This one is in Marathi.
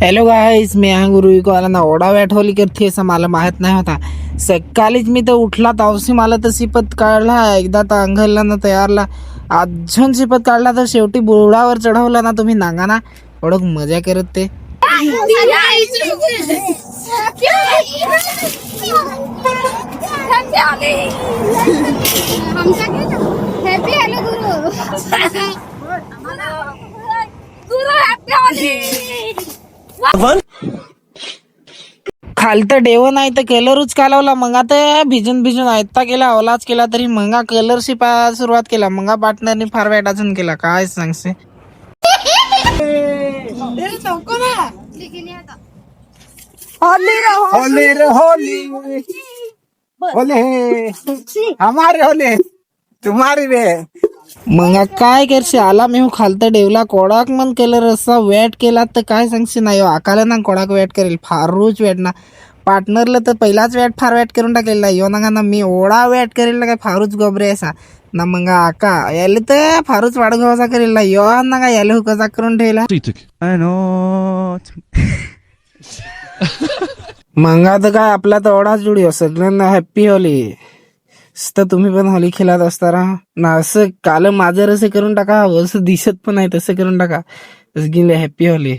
हॅलो गाईस, मी आहे गुरु आला ना ओढा वेट होली करते असं मला माहित नाही होता. सकाळीच मी तर उठला तावशी मला तर सिपत काढला एकदा तर अंघलला ना तयारला अजून सिपत काढला तर शेवटी बुडावर चढवला ना तुम्ही नांगा ना ओळख मजा करत ते खालतं डेव नाही तर कलरच कालवला मग आता भिजून भिजून आयत्ता केला ओलाच केला तरी मंगा कलरशी सुरुवात केला मंगा पार्टनरनी फार वाईट अजून केला काय सांगसे. होली रे होली होले हमारे होले तुम्हारी रे मग काय करशे आला मी खालतं डेवला कोडाक मन कलर असा वेट केला तर काय सांगशे नाही आकाला ना कोडाक वेट करेल फारूच वेट ना पार्टनरला तर पहिलाच वेट फार वेट करून टाकलेला यो ना मी ओढा वेट करेल ना काय फारूच गोबरे असा ना मग आका याले तर फारूच वाढगवाचा करेल ना यो ना का याले हुकाचा करून ठेवला मग आता काय आपला तर ओढाच जुडी सगळ्यांना हॅप्पी होली. तर तुम्ही पण होली खेळत असताना ना असं काल माझं असं करून टाका असं दिसत पण आहे तसं करून टाका गेले हॅप्पी होली.